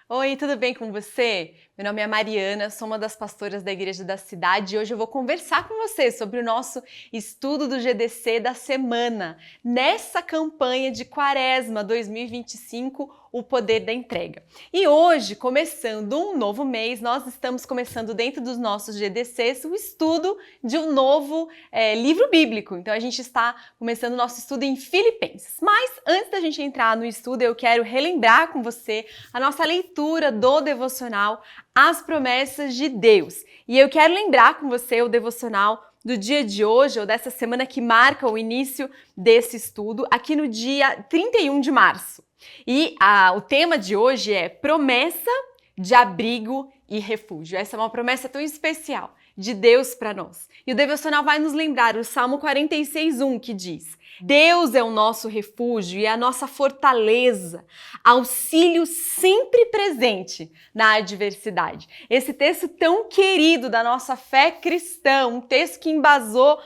Oi, tudo bem com você? Meu nome é Mariana, sou uma das pastoras da Igreja da Cidade e hoje eu vou conversar com você sobre o nosso estudo do GDC da semana, nessa campanha de Quaresma 2025, o poder da entrega. E hoje, começando um novo mês, nós estamos começando dentro dos nossos GDCs o estudo de um novo livro bíblico. Então a gente está começando o nosso estudo em Filipenses. Mas antes da gente entrar no estudo, eu quero relembrar com você a nossa leitura do devocional As Promessas de Deus. E eu quero lembrar com você o devocional do dia de hoje, ou dessa semana que marca o início desse estudo, aqui no dia 31 de março. E o tema de hoje é promessa de abrigo e refúgio. Essa é uma promessa tão especial de Deus para nós. E o devocional vai nos lembrar o Salmo 46:1, que diz: Deus é o nosso refúgio e a nossa fortaleza, auxílio sempre presente na adversidade. Esse texto tão querido da nossa fé cristã, um texto que embasou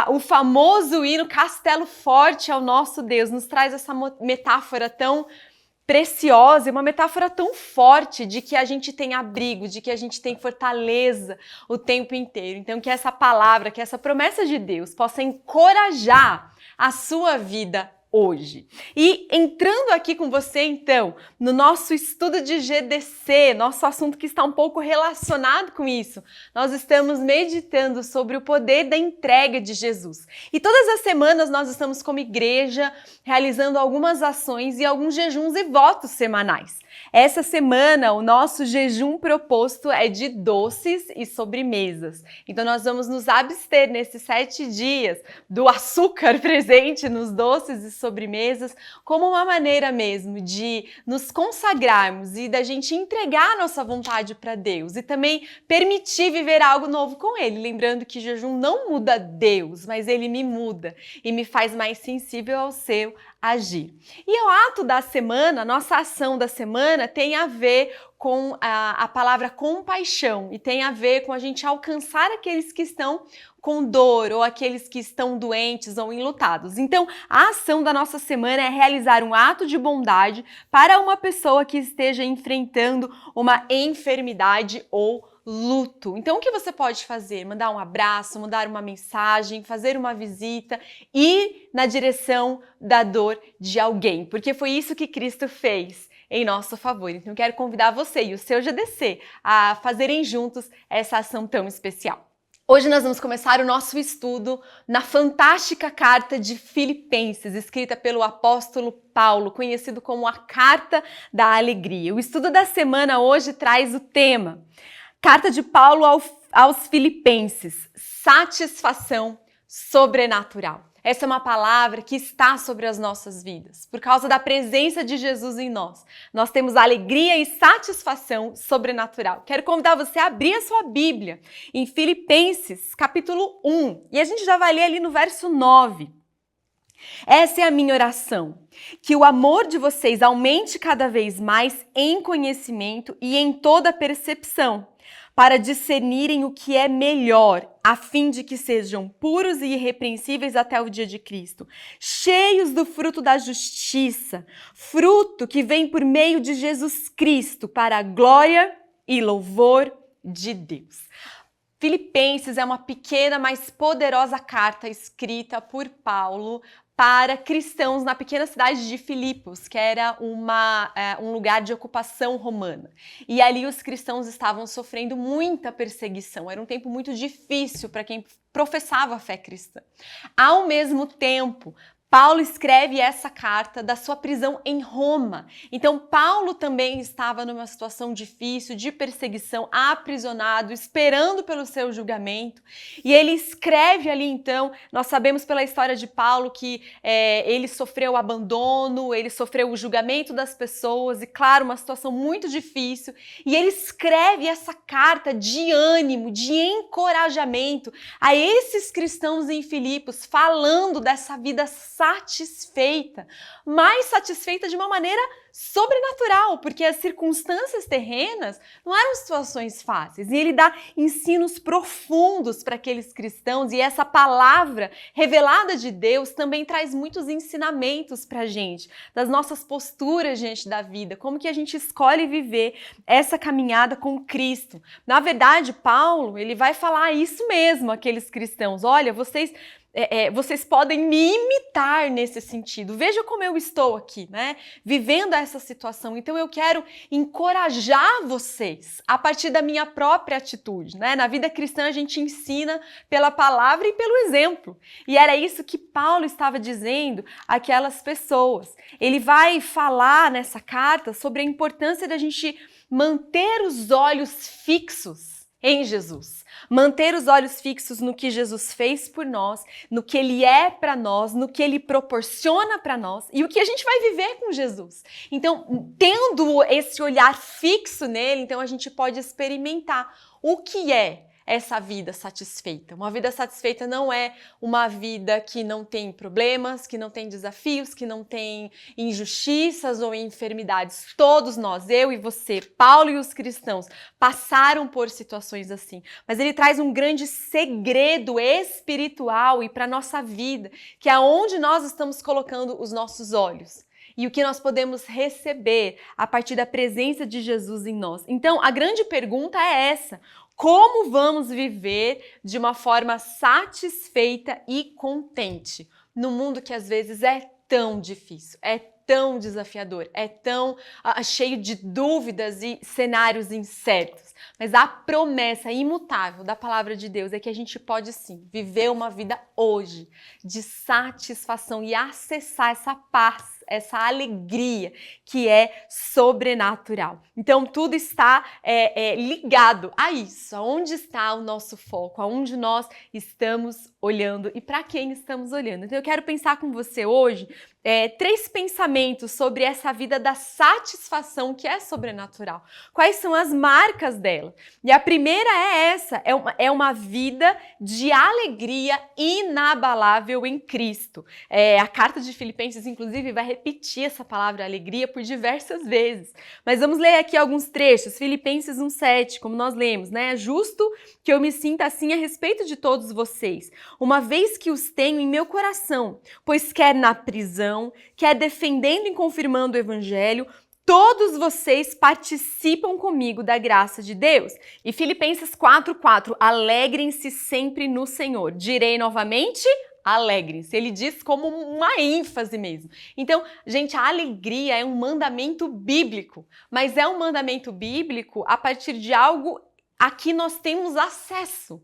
o famoso hino Castelo Forte ao nosso Deus, nos traz essa metáfora tão preciosa e uma metáfora tão forte de que a gente tem abrigo, de que a gente tem fortaleza o tempo inteiro. Então que essa palavra, que essa promessa de Deus possa encorajar a sua vida hoje. E entrando aqui com você, então, no nosso estudo de GDC, nosso assunto que está um pouco relacionado com isso, nós estamos meditando sobre o poder da entrega de Jesus. E todas as semanas nós estamos como igreja realizando algumas ações e alguns jejuns e votos semanais. Essa semana, o nosso jejum proposto é de doces e sobremesas. Então, nós vamos nos abster nesses 7 dias do açúcar presente nos doces e sobremesas, como uma maneira mesmo de nos consagrarmos e da gente entregar a nossa vontade para Deus e também permitir viver algo novo com Ele. Lembrando que jejum não muda Deus, mas Ele me muda e me faz mais sensível ao seu agir. E o ato da semana, nossa ação da semana tem a ver com a palavra compaixão e tem a ver com a gente alcançar aqueles que estão com dor ou aqueles que estão doentes ou enlutados. Então, a ação da nossa semana é realizar um ato de bondade para uma pessoa que esteja enfrentando uma enfermidade ou luto. Então, o que você pode fazer? Mandar um abraço, mandar uma mensagem, fazer uma visita, ir na direção da dor de alguém, porque foi isso que Cristo fez em nosso favor. Então, eu quero convidar você e o seu GDC a fazerem juntos essa ação tão especial. Hoje nós vamos começar o nosso estudo na fantástica carta de Filipenses, escrita pelo apóstolo Paulo, conhecido como a Carta da Alegria. O estudo da semana hoje traz o tema Carta de Paulo aos Filipenses, satisfação sobrenatural. Essa é uma palavra que está sobre as nossas vidas. Por causa da presença de Jesus em nós, nós temos alegria e satisfação sobrenatural. Quero convidar você a abrir a sua Bíblia em Filipenses, capítulo 1. E a gente já vai ler ali no verso 9. Essa é a minha oração, que o amor de vocês aumente cada vez mais em conhecimento e em toda percepção, para discernirem o que é melhor, a fim de que sejam puros e irrepreensíveis até o dia de Cristo, cheios do fruto da justiça, fruto que vem por meio de Jesus Cristo, para a glória e louvor de Deus. Filipenses é uma pequena, mas poderosa carta escrita por Paulo para cristãos na pequena cidade de Filipos, que era um lugar de ocupação romana. E ali os cristãos estavam sofrendo muita perseguição. Era um tempo muito difícil para quem professava a fé cristã. Ao mesmo tempo, Paulo escreve essa carta da sua prisão em Roma. Então, Paulo também estava numa situação difícil, de perseguição, aprisionado, esperando pelo seu julgamento. E ele escreve ali, então, nós sabemos pela história de Paulo que ele sofreu abandono, ele sofreu o julgamento das pessoas e, claro, uma situação muito difícil. E ele escreve essa carta de ânimo, de encorajamento a esses cristãos em Filipos, falando dessa vida satisfeita, mas satisfeita de uma maneira sobrenatural, porque as circunstâncias terrenas não eram situações fáceis. E ele dá ensinos profundos para aqueles cristãos, e essa palavra revelada de Deus também traz muitos ensinamentos para a gente, das nossas posturas diante da vida, como que a gente escolhe viver essa caminhada com Cristo. Na verdade, Paulo, ele vai falar isso mesmo àqueles cristãos: olha, vocês podem me imitar nesse sentido. Veja como eu estou aqui, né? Vivendo essa situação. Então eu quero encorajar vocês a partir da minha própria atitude, né? Na vida cristã a gente ensina pela palavra e pelo exemplo. E era isso que Paulo estava dizendo àquelas pessoas. Ele vai falar nessa carta sobre a importância da gente manter os olhos fixos em Jesus. Manter os olhos fixos no que Jesus fez por nós, no que Ele é para nós, no que Ele proporciona para nós e o que a gente vai viver com Jesus. Então, tendo esse olhar fixo nele, então a gente pode experimentar o que é essa vida satisfeita. Uma vida satisfeita não é uma vida que não tem problemas, que não tem desafios, que não tem injustiças ou enfermidades. Todos nós, eu e você, Paulo e os cristãos, passaram por situações assim. Mas ele traz um grande segredo espiritual e para a nossa vida, que é onde nós estamos colocando os nossos olhos. E o que nós podemos receber a partir da presença de Jesus em nós. Então, a grande pergunta é essa: como vamos viver de uma forma satisfeita e contente no mundo que às vezes é tão difícil, é tão desafiador, é tão cheio de dúvidas e cenários incertos? Mas a promessa imutável da palavra de Deus é que a gente pode sim viver uma vida hoje de satisfação e acessar essa paz, essa alegria que é sobrenatural. Então tudo está ligado a isso, aonde está o nosso foco, aonde nós estamos olhando e para quem estamos olhando. Então eu quero pensar com você hoje 3 pensamentos sobre essa vida da satisfação que é sobrenatural. Quais são as marcas dela? E a primeira é essa, é uma vida de alegria inabalável em Cristo. A carta de Filipenses, inclusive, vai repetir essa palavra alegria por diversas vezes. Mas vamos ler aqui alguns trechos. Filipenses 1:7, como nós lemos, né? É justo que eu me sinta assim a respeito de todos vocês, uma vez que os tenho em meu coração, pois quer na prisão, quer defendendo e confirmando o evangelho, todos vocês participam comigo da graça de Deus. E Filipenses 4:4, alegrem-se sempre no Senhor. Direi novamente, alegrem-se. Ele diz como uma ênfase mesmo. Então, gente, a alegria é um mandamento bíblico, mas é um mandamento bíblico a partir de algo a que nós temos acesso.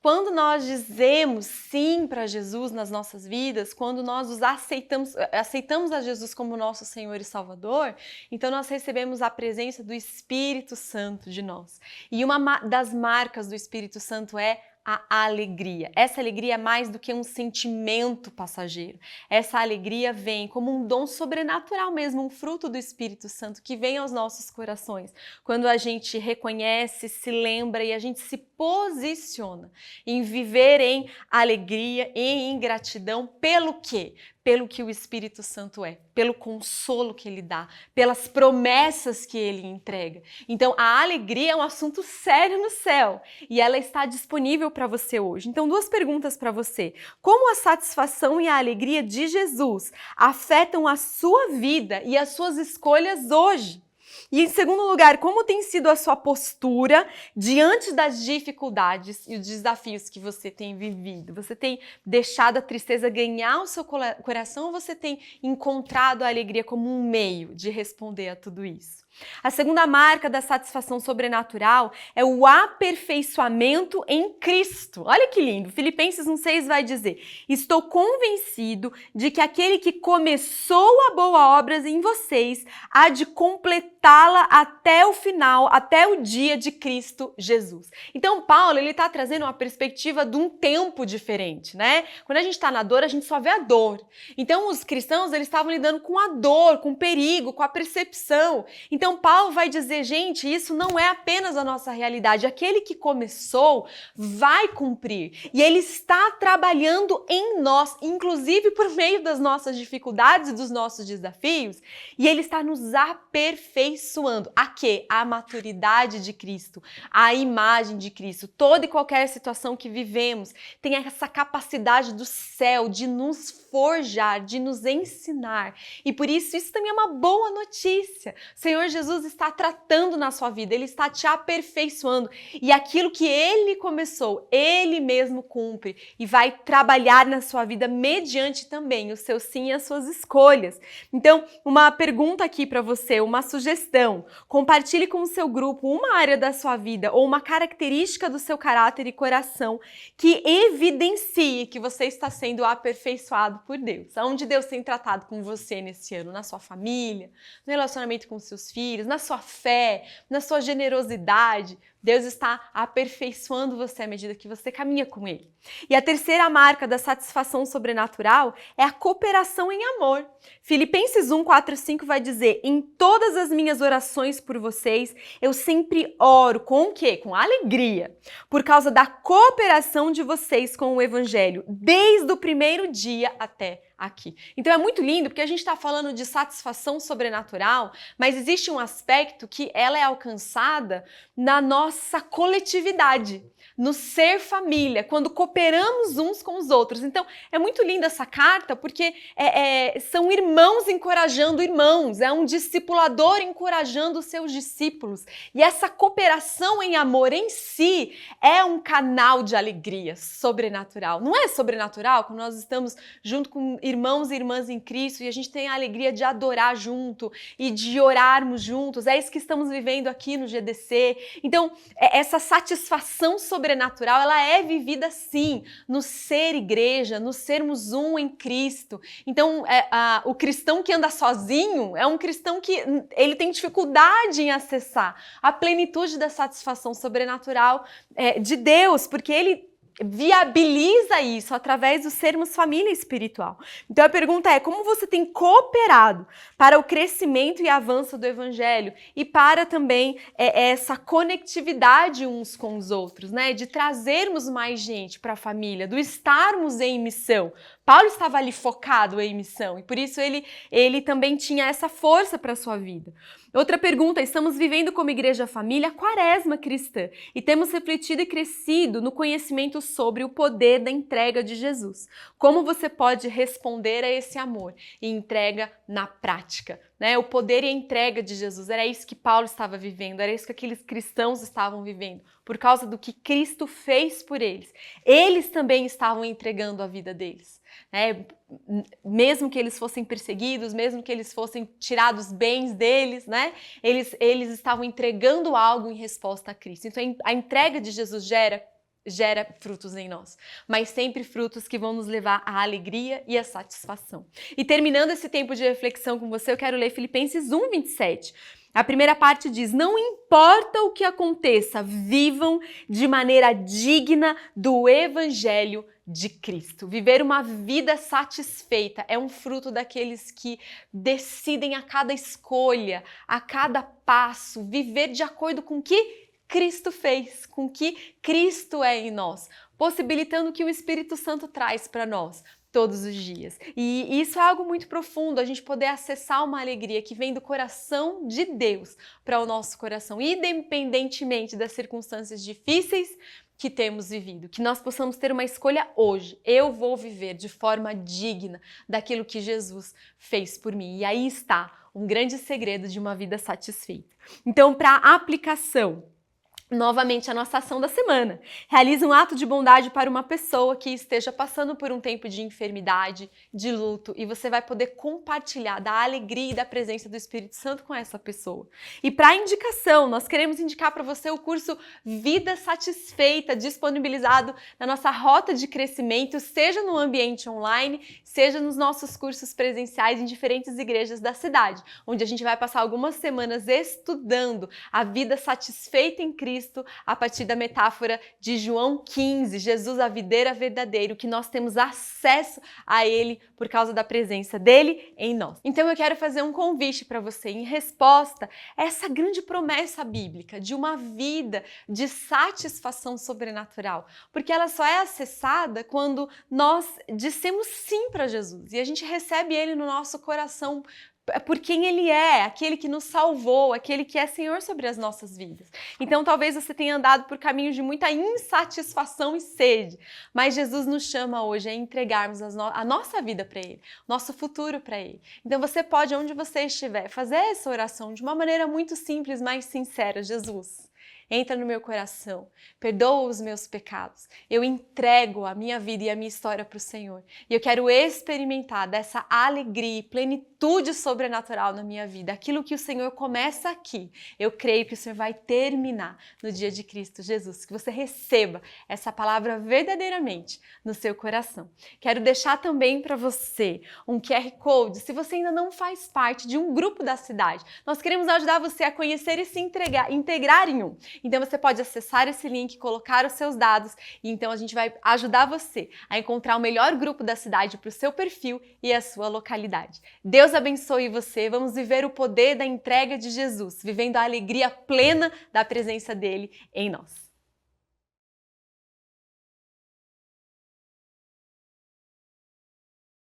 Quando nós dizemos sim para Jesus nas nossas vidas, quando nós aceitamos a Jesus como nosso Senhor e Salvador, então nós recebemos a presença do Espírito Santo de nós. E uma das marcas do Espírito Santo é a alegria. Essa alegria é mais do que um sentimento passageiro. Essa alegria vem como um dom sobrenatural mesmo, um fruto do Espírito Santo que vem aos nossos corações. Quando a gente reconhece, se lembra e a gente se posiciona em viver em alegria e em gratidão pelo quê? Pelo que o Espírito Santo é, pelo consolo que ele dá, pelas promessas que ele entrega. Então, a alegria é um assunto sério no céu e ela está disponível para você hoje. Então, 2 perguntas para você. Como a satisfação e a alegria de Jesus afetam a sua vida e as suas escolhas hoje? E em segundo lugar, como tem sido a sua postura diante das dificuldades e os desafios que você tem vivido? Você tem deixado a tristeza ganhar o seu coração ou você tem encontrado a alegria como um meio de responder a tudo isso? A segunda marca da satisfação sobrenatural é o aperfeiçoamento em Cristo. Olha que lindo! Filipenses 1:6 vai dizer: estou convencido de que aquele que começou a boa obra em vocês há de completar completá-la até o final, até o dia de Cristo Jesus. Então, Paulo, ele está trazendo uma perspectiva de um tempo diferente, né? Quando a gente está na dor, a gente só vê a dor. Então, os cristãos, eles estavam lidando com a dor, com o perigo, com a percepção. Então, Paulo vai dizer, gente, isso não é apenas a nossa realidade. Aquele que começou vai cumprir. E ele está trabalhando em nós, inclusive por meio das nossas dificuldades e dos nossos desafios. E ele está nos aperfeiçoando. A quê? A maturidade de Cristo, a imagem de Cristo. Toda e qualquer situação que vivemos tem essa capacidade do céu de nos forjar, de nos ensinar. E por isso também é uma boa notícia. O Senhor Jesus está tratando na sua vida, Ele está te aperfeiçoando. E aquilo que Ele começou, Ele mesmo cumpre e vai trabalhar na sua vida mediante também o seu sim e as suas escolhas. Então, uma pergunta aqui para você, uma sugestão. Compartilhe com o seu grupo uma área da sua vida ou uma característica do seu caráter e coração que evidencie que você está sendo aperfeiçoado por Deus. Aonde Deus tem tratado com você nesse ano? Na sua família, no relacionamento com seus filhos, na sua fé, na sua generosidade. Deus está aperfeiçoando você à medida que você caminha com Ele. E a terceira marca da satisfação sobrenatural é a cooperação em amor. Filipenses 1, 4 e 5 vai dizer: em todas as minhas orações por vocês, eu sempre oro com o quê? Com alegria, por causa da cooperação de vocês com o Evangelho, desde o primeiro dia até aqui. Então é muito lindo porque a gente está falando de satisfação sobrenatural, mas existe um aspecto que ela é alcançada na nossa coletividade, no ser família, quando cooperamos uns com os outros. Então é muito linda essa carta porque são irmãos encorajando irmãos, é um discipulador encorajando os seus discípulos. E essa cooperação em amor em si é um canal de alegria sobrenatural. Não é sobrenatural quando nós estamos junto com irmãos e irmãs em Cristo e a gente tem a alegria de adorar junto e de orarmos juntos. É isso que estamos vivendo aqui no GDC. Então, essa satisfação sobrenatural, ela é vivida sim, no ser igreja, no sermos um em Cristo. Então, o cristão que anda sozinho é um cristão que ele tem dificuldade em acessar a plenitude da satisfação sobrenatural de Deus, porque ele viabiliza isso através do sermos família espiritual. Então a pergunta é: como você tem cooperado para o crescimento e avanço do Evangelho e para também essa conectividade uns com os outros, né? De trazermos mais gente para a família, do estarmos em missão. Paulo estava ali focado em missão e por isso ele também tinha essa força para a sua vida. Outra pergunta: estamos vivendo como igreja família a quaresma cristã e temos refletido e crescido no conhecimento sobre o poder da entrega de Jesus. Como você pode responder a esse amor e entrega na prática? Né? O poder e a entrega de Jesus, era isso que Paulo estava vivendo, era isso que aqueles cristãos estavam vivendo, por causa do que Cristo fez por eles. Eles também estavam entregando a vida deles. Né? Mesmo que eles fossem perseguidos, mesmo que eles fossem tirados os bens deles, né? Eles estavam entregando algo em resposta a Cristo. Então a entrega de Jesus gera frutos em nós, mas sempre frutos que vão nos levar à alegria e à satisfação. E terminando esse tempo de reflexão com você, eu quero ler Filipenses 1, 27. A primeira parte diz: não importa o que aconteça, vivam de maneira digna do Evangelho de Cristo. Viver uma vida satisfeita é um fruto daqueles que decidem a cada escolha, a cada passo, viver de acordo com o que Cristo fez, com o que Cristo é em nós, possibilitando o que o Espírito Santo traz para nós todos os dias. E isso é algo muito profundo, a gente poder acessar uma alegria que vem do coração de Deus para o nosso coração, independentemente das circunstâncias difíceis que temos vivido, que nós possamos ter uma escolha hoje. Eu vou viver de forma digna daquilo que Jesus fez por mim. E aí está um grande segredo de uma vida satisfeita. Então, para aplicação, novamente a nossa ação da semana. Realize um ato de bondade para uma pessoa que esteja passando por um tempo de enfermidade, de luto, e você vai poder compartilhar da alegria e da presença do Espírito Santo com essa pessoa. E para indicação, nós queremos indicar para você o curso Vida Satisfeita, disponibilizado na nossa rota de crescimento, seja no ambiente online, seja nos nossos cursos presenciais em diferentes igrejas da cidade, onde a gente vai passar algumas semanas estudando a vida satisfeita em Cristo, a partir da metáfora de João 15, Jesus, a videira verdadeira, que nós temos acesso a Ele por causa da presença dele em nós. Então eu quero fazer um convite para você em resposta a essa grande promessa bíblica de uma vida de satisfação sobrenatural, porque ela só é acessada quando nós dissemos sim para Jesus e a gente recebe Ele no nosso coração por quem Ele é, aquele que nos salvou, aquele que é Senhor sobre as nossas vidas. Então talvez você tenha andado por caminhos de muita insatisfação e sede, mas Jesus nos chama hoje a entregarmos a nossa vida para Ele, nosso futuro para Ele. Então você pode, onde você estiver, fazer essa oração de uma maneira muito simples, mas sincera. Jesus, entra no meu coração, perdoa os meus pecados, eu entrego a minha vida e a minha história para o Senhor. E eu quero experimentar dessa alegria e plenitude sobrenatural na minha vida. Aquilo que o Senhor começa aqui, eu creio que o Senhor vai terminar no dia de Cristo Jesus. Que você receba essa palavra verdadeiramente no seu coração. Quero deixar também para você um QR Code, se você ainda não faz parte de um grupo da cidade. Nós queremos ajudar você a conhecer e se integrar em um. Então você pode acessar esse link, colocar os seus dados e então a gente vai ajudar você a encontrar o melhor grupo da cidade para o seu perfil e a sua localidade. Deus abençoe você, vamos viver o poder da entrega de Jesus, vivendo a alegria plena da presença dele em nós.